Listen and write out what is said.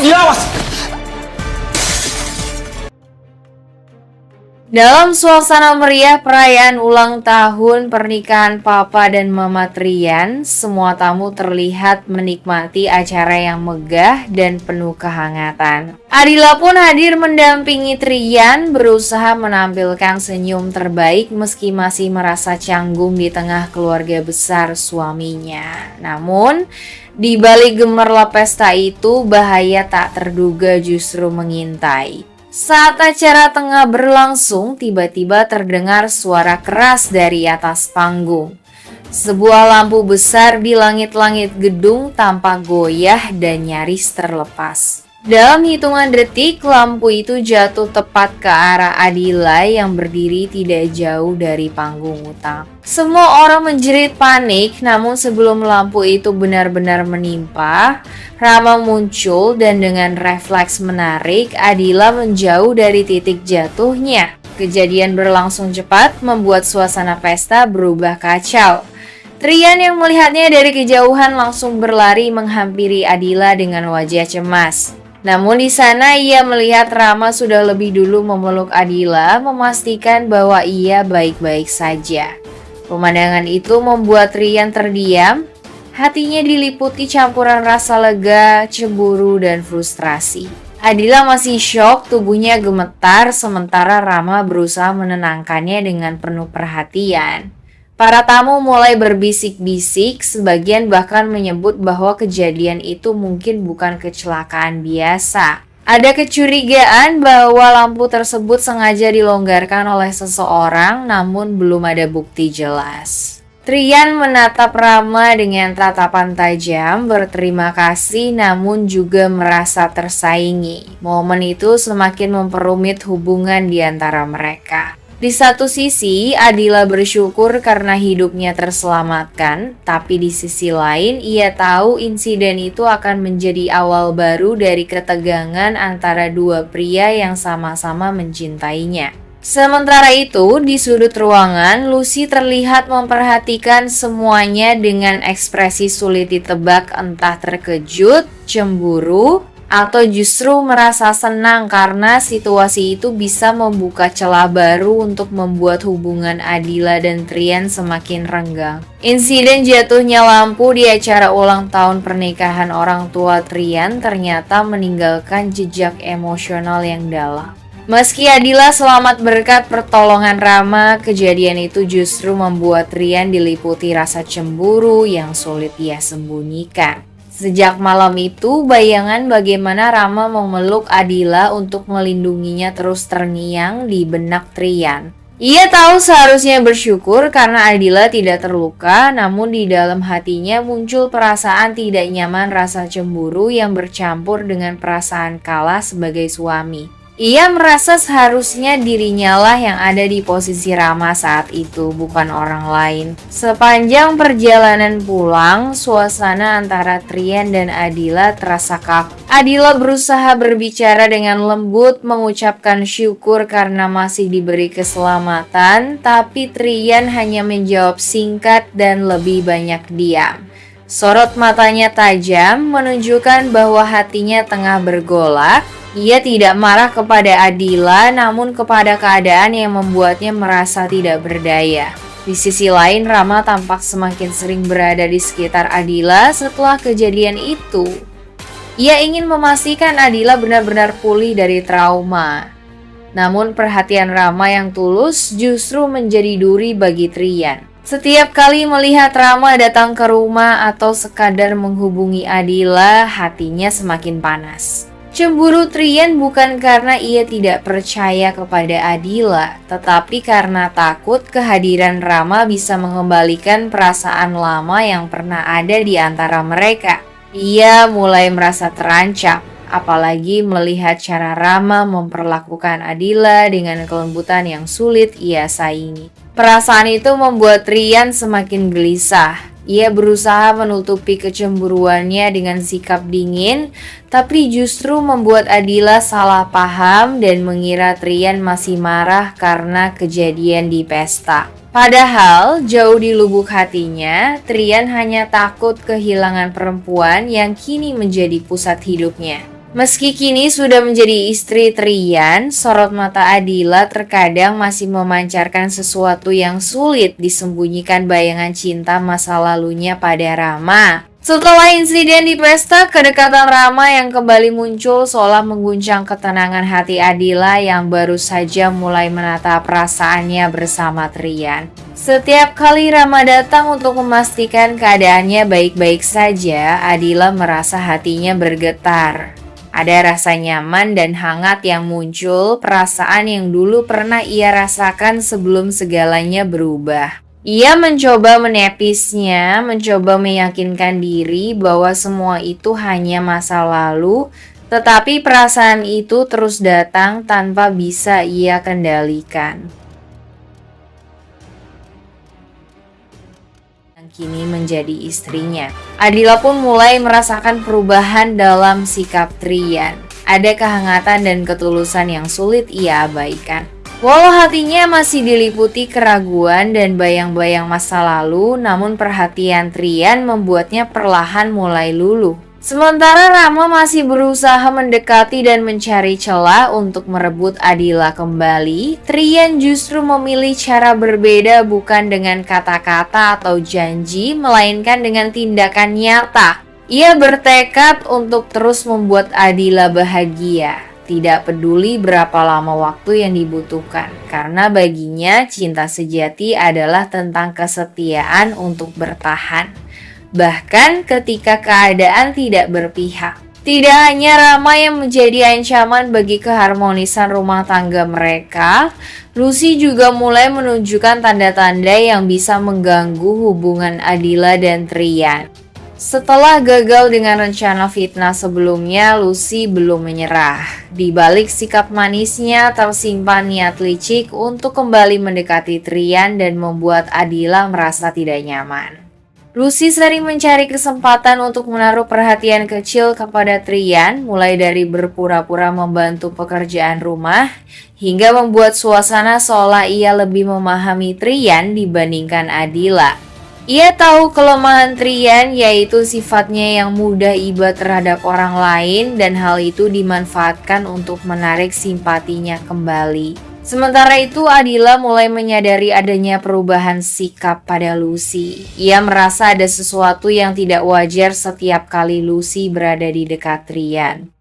Adila, awas! Dalam suasana meriah perayaan ulang tahun pernikahan Papa dan Mama Trian, semua tamu terlihat menikmati acara yang megah dan penuh kehangatan. Adila pun hadir mendampingi Trian, berusaha menampilkan senyum terbaik meski masih merasa canggung di tengah keluarga besar suaminya. Namun, di balik gemerlap pesta itu, bahaya tak terduga justru mengintai. Saat acara tengah berlangsung, tiba-tiba terdengar suara keras dari atas panggung. Sebuah lampu besar di langit-langit gedung tampak goyah dan nyaris terlepas. Dalam hitungan detik, lampu itu jatuh tepat ke arah Adila yang berdiri tidak jauh dari panggung utama. Semua orang menjerit panik, namun sebelum lampu itu benar-benar menimpa, Rama muncul dan dengan refleks menarik, Adila menjauh dari titik jatuhnya. Kejadian berlangsung cepat membuat suasana pesta berubah kacau. Trian yang melihatnya dari kejauhan langsung berlari menghampiri Adila dengan wajah cemas. Namun di sana ia melihat Rama sudah lebih dulu memeluk Adila, memastikan bahwa ia baik-baik saja. Pemandangan itu membuat Trian terdiam, hatinya diliputi campuran rasa lega, cemburu, dan frustrasi. Adila masih syok, tubuhnya gemetar, sementara Rama berusaha menenangkannya dengan penuh perhatian. Para tamu mulai berbisik-bisik, sebagian bahkan menyebut bahwa kejadian itu mungkin bukan kecelakaan biasa. Ada kecurigaan bahwa lampu tersebut sengaja dilonggarkan oleh seseorang, namun belum ada bukti jelas. Trian menatap Rama dengan tatapan tajam, berterima kasih namun juga merasa tersaingi. Momen itu semakin memperumit hubungan di antara mereka. Di satu sisi, Adila bersyukur karena hidupnya terselamatkan, tapi di sisi lain, ia tahu insiden itu akan menjadi awal baru dari ketegangan antara dua pria yang sama-sama mencintainya. Sementara itu, di sudut ruangan, Lucy terlihat memperhatikan semuanya dengan ekspresi sulit ditebak, entah terkejut, cemburu, atau justru merasa senang karena situasi itu bisa membuka celah baru untuk membuat hubungan Adila dan Trian semakin renggang. Insiden jatuhnya lampu di acara ulang tahun pernikahan orang tua Trian ternyata meninggalkan jejak emosional yang dalam. Meski Adila selamat berkat pertolongan Rama, kejadian itu justru membuat Trian diliputi rasa cemburu yang sulit ia sembunyikan. Sejak malam itu, bayangan bagaimana Rama memeluk Adila untuk melindunginya terus terngiang di benak Trian. Ia tahu seharusnya bersyukur karena Adila tidak terluka, namun di dalam hatinya muncul perasaan tidak nyaman, rasa cemburu yang bercampur dengan perasaan kalah sebagai suami. Ia merasa seharusnya dirinya lah yang ada di posisi Rama saat itu, bukan orang lain. Sepanjang perjalanan pulang, suasana antara Trian dan Adila terasa kaku. Adila berusaha berbicara dengan lembut, mengucapkan syukur karena masih diberi keselamatan, tapi Trian hanya menjawab singkat dan lebih banyak diam. Sorot matanya tajam, menunjukkan bahwa hatinya tengah bergolak. Ia tidak marah kepada Adila, namun kepada keadaan yang membuatnya merasa tidak berdaya. Di sisi lain, Rama tampak semakin sering berada di sekitar Adila setelah kejadian itu. Ia ingin memastikan Adila benar-benar pulih dari trauma. Namun perhatian Rama yang tulus justru menjadi duri bagi Trian. Setiap kali melihat Rama datang ke rumah atau sekadar menghubungi Adila, hatinya semakin panas. Cemburu Trian bukan karena ia tidak percaya kepada Adila, tetapi karena takut kehadiran Rama bisa mengembalikan perasaan lama yang pernah ada di antara mereka. Ia mulai merasa terancam, apalagi melihat cara Rama memperlakukan Adila dengan kelembutan yang sulit ia saingi. Perasaan itu membuat Trian semakin gelisah. Ia berusaha menutupi kecemburuannya dengan sikap dingin, tapi justru membuat Adila salah paham dan mengira Trian masih marah karena kejadian di pesta. Padahal jauh di lubuk hatinya, Trian hanya takut kehilangan perempuan yang kini menjadi pusat hidupnya. Meski kini sudah menjadi istri Trian, sorot mata Adila terkadang masih memancarkan sesuatu yang sulit disembunyikan bayangan cinta masa lalunya pada Rama. Setelah insiden di pesta, kedekatan Rama yang kembali muncul seolah mengguncang ketenangan hati Adila yang baru saja mulai menata perasaannya bersama Trian. Setiap kali Rama datang untuk memastikan keadaannya baik-baik saja, Adila merasa hatinya bergetar. Ada rasa nyaman dan hangat yang muncul, perasaan yang dulu pernah ia rasakan sebelum segalanya berubah. Ia mencoba menepisnya, mencoba meyakinkan diri bahwa semua itu hanya masa lalu, tetapi perasaan itu terus datang tanpa bisa ia kendalikan. Kini menjadi istrinya. Adila pun mulai merasakan perubahan dalam sikap Trian. Ada kehangatan dan ketulusan yang sulit ia abaikan. Walau hatinya masih diliputi keraguan dan bayang-bayang masa lalu, namun perhatian Trian membuatnya perlahan mulai luluh. Sementara Rama masih berusaha mendekati dan mencari celah untuk merebut Adila kembali, Trian justru memilih cara berbeda, bukan dengan kata-kata atau janji, melainkan dengan tindakan nyata. Ia bertekad untuk terus membuat Adila bahagia, tidak peduli berapa lama waktu yang dibutuhkan, karena baginya cinta sejati adalah tentang kesetiaan untuk bertahan. Bahkan ketika keadaan tidak berpihak. Tidak hanya Rama yang menjadi ancaman bagi keharmonisan rumah tangga mereka, Lucy juga mulai menunjukkan tanda-tanda yang bisa mengganggu hubungan Adila dan Trian. Setelah gagal dengan rencana fitnah sebelumnya, Lucy belum menyerah. Di balik sikap manisnya tersimpan niat licik untuk kembali mendekati Trian dan membuat Adila merasa tidak nyaman. Lucy sering mencari kesempatan untuk menaruh perhatian kecil kepada Trian, mulai dari berpura-pura membantu pekerjaan rumah, hingga membuat suasana seolah ia lebih memahami Trian dibandingkan Adila. Ia tahu kelemahan Trian, yaitu sifatnya yang mudah iba terhadap orang lain, dan hal itu dimanfaatkan untuk menarik simpatinya kembali. Sementara itu, Adila mulai menyadari adanya perubahan sikap pada Lucy. Ia merasa ada sesuatu yang tidak wajar setiap kali Lucy berada di dekat Trian.